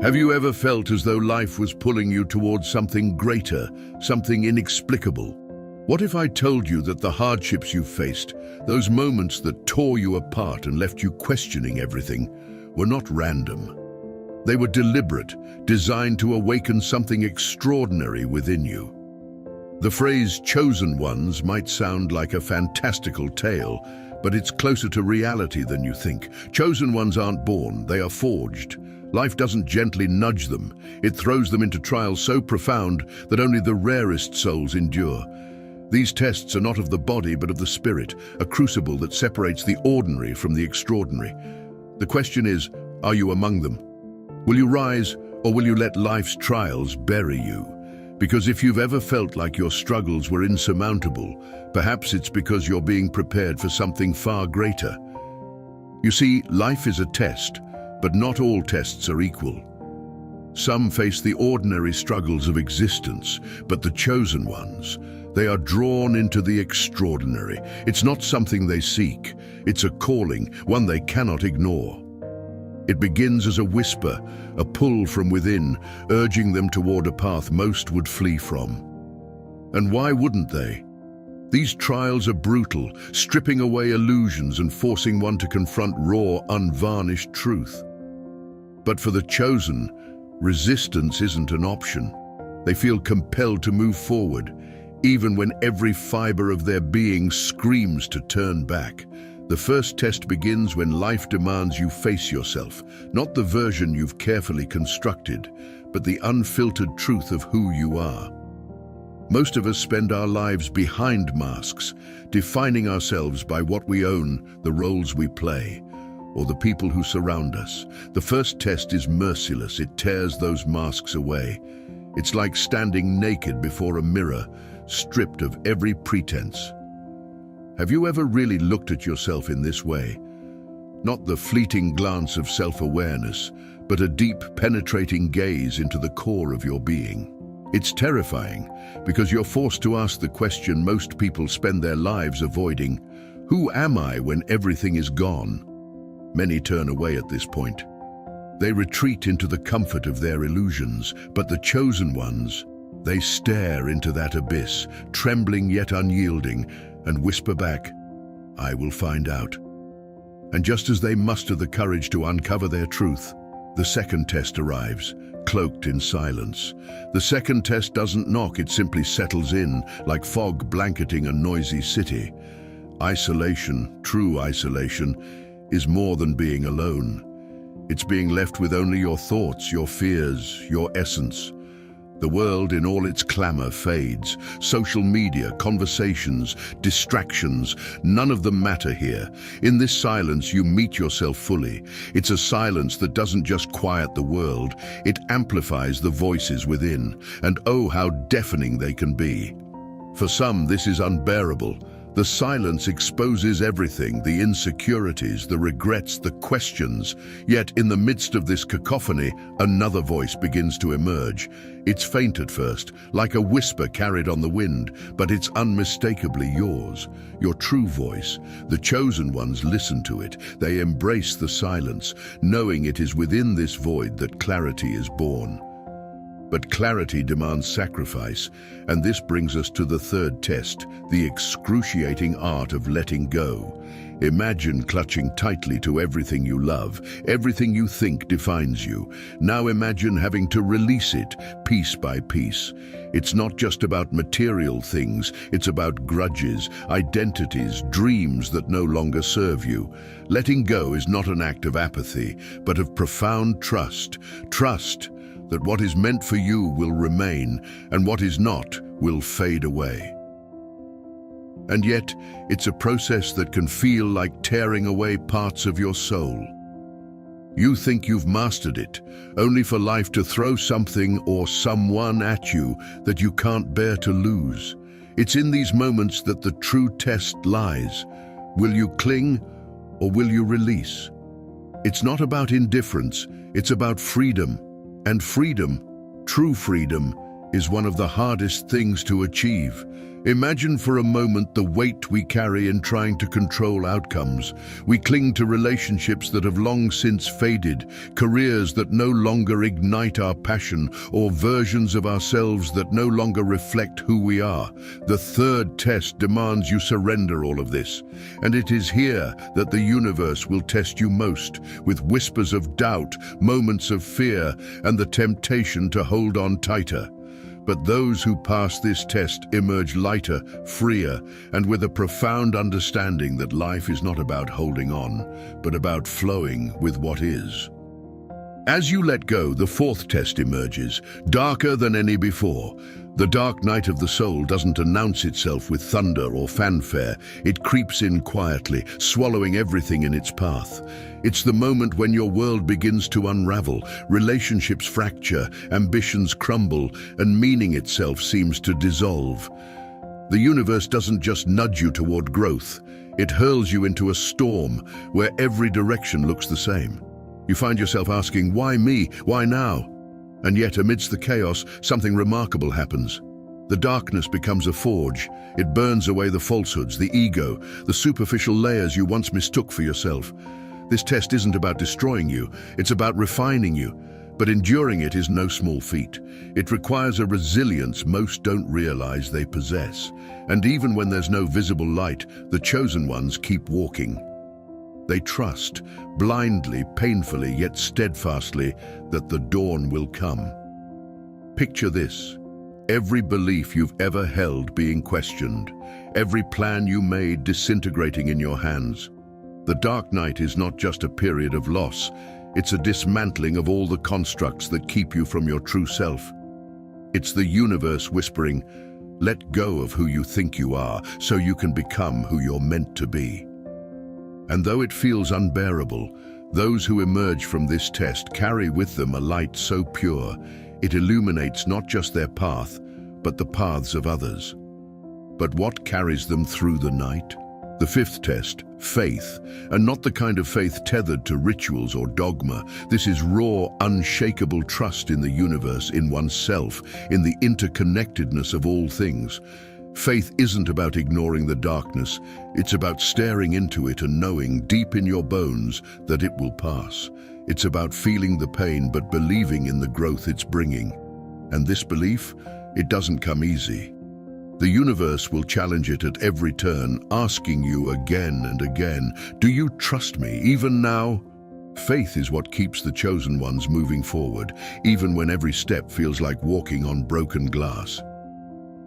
Have you ever felt as though life was pulling you towards something greater, something inexplicable? What if I told you that the hardships you faced, those moments that tore you apart and left you questioning everything, were not random? They were deliberate, designed to awaken something extraordinary within you. The phrase "chosen ones" might sound like a fantastical tale, but it's closer to reality than you think. Chosen ones aren't born, they are forged. Life doesn't gently nudge them. It throws them into trials so profound that only the rarest souls endure. These tests are not of the body but of the spirit, a crucible that separates the ordinary from the extraordinary. The question is, are you among them? Will you rise, or will you let life's trials bury you? Because if you've ever felt like your struggles were insurmountable, perhaps it's because you're being prepared for something far greater. You see, life is a test, but not all tests are equal. Some face the ordinary struggles of existence, but the chosen ones, they are drawn into the extraordinary. It's not something they seek, it's a calling, one they cannot ignore. It begins as a whisper, a pull from within, urging them toward a path most would flee from. And why wouldn't they? These trials are brutal, stripping away illusions and forcing one to confront raw, unvarnished truth. But for the chosen, resistance isn't an option. They feel compelled to move forward, even when every fiber of their being screams to turn back. The first test begins when life demands you face yourself, not the version you've carefully constructed, but the unfiltered truth of who you are. Most of us spend our lives behind masks, defining ourselves by what we own, the roles we play, or the people who surround us. The first test is merciless. It tears those masks away. It's like standing naked before a mirror, stripped of every pretense. Have you ever really looked at yourself in this way? Not the fleeting glance of self-awareness, but a deep, penetrating gaze into the core of your being. It's terrifying, because you're forced to ask the question most people spend their lives avoiding: who am I when everything is gone? Many turn away at this point. They retreat into the comfort of their illusions, but the chosen ones, they stare into that abyss, trembling yet unyielding, and whisper back, "I will find out." And just as they muster the courage to uncover their truth, the second test arrives, cloaked in silence. The second test doesn't knock, it simply settles in, like fog blanketing a noisy city. Isolation, true isolation, is more than being alone. It's being left with only your thoughts, your fears, your essence. The world in all its clamor fades. Social media, conversations, distractions, none of them matter here. In this silence, you meet yourself fully. It's a silence that doesn't just quiet the world, it amplifies the voices within. And oh, how deafening they can be. For some, this is unbearable. The silence exposes everything, the insecurities, the regrets, the questions. Yet in the midst of this cacophony, another voice begins to emerge. It's faint at first, like a whisper carried on the wind, but it's unmistakably yours, your true voice. The chosen ones listen to it. They embrace the silence, knowing it is within this void that clarity is born. But clarity demands sacrifice, and this brings us to the third test, the excruciating art of letting go. Imagine clutching tightly to everything you love, everything you think defines you. Now imagine having to release it, piece by piece. It's not just about material things, it's about grudges, identities, dreams that no longer serve you. Letting go is not an act of apathy, but of profound trust. Trust that what is meant for you will remain, and what is not will fade away. And yet, it's a process that can feel like tearing away parts of your soul. You think you've mastered it, only for life to throw something or someone at you that you can't bear to lose. It's in these moments that the true test lies. Will you cling, or will you release? It's not about indifference, it's about freedom. And freedom, true freedom, is one of the hardest things to achieve. Imagine for a moment the weight we carry in trying to control outcomes. We cling to relationships that have long since faded, careers that no longer ignite our passion, or versions of ourselves that no longer reflect who we are. The third test demands you surrender all of this, and it is here that the universe will test you most, with whispers of doubt, moments of fear, and the temptation to hold on tighter. But those who pass this test emerge lighter, freer, and with a profound understanding that life is not about holding on, but about flowing with what is. As you let go, the fourth test emerges, darker than any before. The dark night of the soul doesn't announce itself with thunder or fanfare. It creeps in quietly, swallowing everything in its path. It's the moment when your world begins to unravel, relationships fracture, ambitions crumble, and meaning itself seems to dissolve. The universe doesn't just nudge you toward growth. It hurls you into a storm where every direction looks the same. You find yourself asking, why me? Why now? And yet, amidst the chaos, something remarkable happens. The darkness becomes a forge. It burns away the falsehoods, the ego, the superficial layers you once mistook for yourself. This test isn't about destroying you, it's about refining you. But enduring it is no small feat. It requires a resilience most don't realize they possess. And even when there's no visible light, the chosen ones keep walking. They trust, blindly, painfully, yet steadfastly, that the dawn will come. Picture this: every belief you've ever held being questioned, every plan you made disintegrating in your hands. The dark night is not just a period of loss, it's a dismantling of all the constructs that keep you from your true self. It's the universe whispering, let go of who you think you are, so you can become who you're meant to be. And though it feels unbearable, those who emerge from this test carry with them a light so pure, it illuminates not just their path, but the paths of others. But what carries them through the night? The fifth test, faith, and not the kind of faith tethered to rituals or dogma. This is raw, unshakable trust in the universe, in oneself, in the interconnectedness of all things. Faith isn't about ignoring the darkness, it's about staring into it and knowing deep in your bones that it will pass. It's about feeling the pain but believing in the growth it's bringing. And this belief, it doesn't come easy. The universe will challenge it at every turn, asking you again and again, do you trust me, even now? Faith is what keeps the chosen ones moving forward, even when every step feels like walking on broken glass.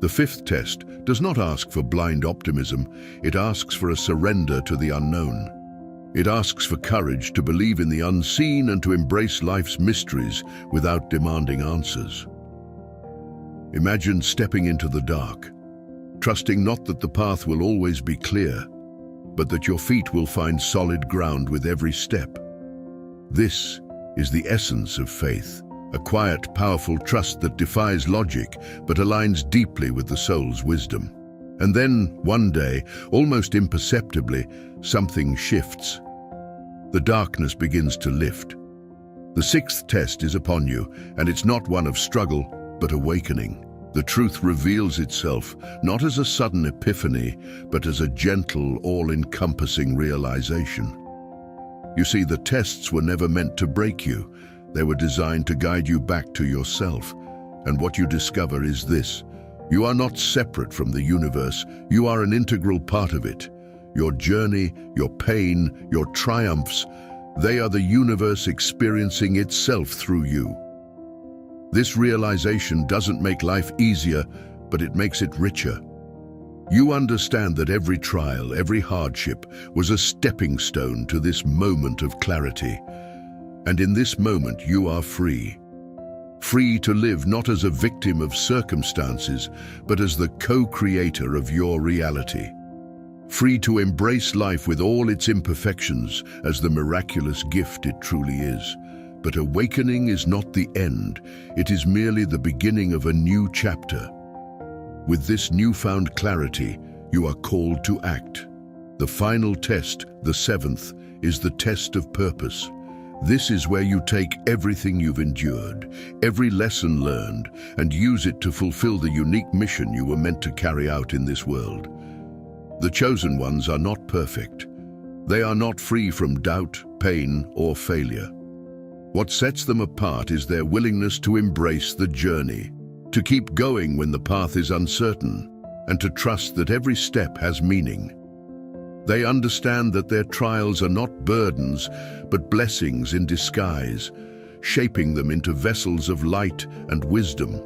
The fifth test does not ask for blind optimism, it asks for a surrender to the unknown. It asks for courage to believe in the unseen and to embrace life's mysteries without demanding answers. Imagine stepping into the dark, trusting not that the path will always be clear, but that your feet will find solid ground with every step. This is the essence of faith. A quiet, powerful trust that defies logic but aligns deeply with the soul's wisdom. And then, one day, almost imperceptibly, something shifts. The darkness begins to lift. The sixth test is upon you, and it's not one of struggle, but awakening. The truth reveals itself, not as a sudden epiphany, but as a gentle, all-encompassing realization. You see, the tests were never meant to break you. They were designed to guide you back to yourself. And what you discover is this: you are not separate from the universe, you are an integral part of it. Your journey, your pain, your triumphs, they are the universe experiencing itself through you. This realization doesn't make life easier, but it makes it richer. You understand that every trial, every hardship was a stepping stone to this moment of clarity. And in this moment, you are free. Free to live not as a victim of circumstances, but as the co-creator of your reality. Free to embrace life with all its imperfections as the miraculous gift it truly is. But awakening is not the end, it is merely the beginning of a new chapter. With this newfound clarity, you are called to act. The final test, the seventh, is the test of purpose. This is where you take everything you've endured, every lesson learned, and use it to fulfill the unique mission you were meant to carry out in this world. The chosen ones are not perfect. They are not free from doubt, pain, or failure. What sets them apart is their willingness to embrace the journey, to keep going when the path is uncertain, and to trust that every step has meaning. They understand that their trials are not burdens, but blessings in disguise, shaping them into vessels of light and wisdom.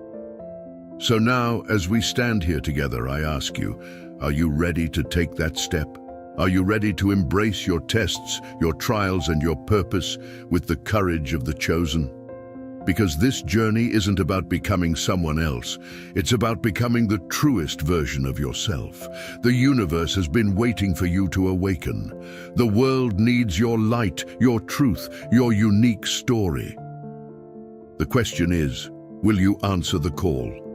So now, as we stand here together, I ask you, are you ready to take that step? Are you ready to embrace your tests, your trials, and your purpose with the courage of the chosen? Because this journey isn't about becoming someone else. It's about becoming the truest version of yourself. The universe has been waiting for you to awaken. The world needs your light, your truth, your unique story. The question is, will you answer the call?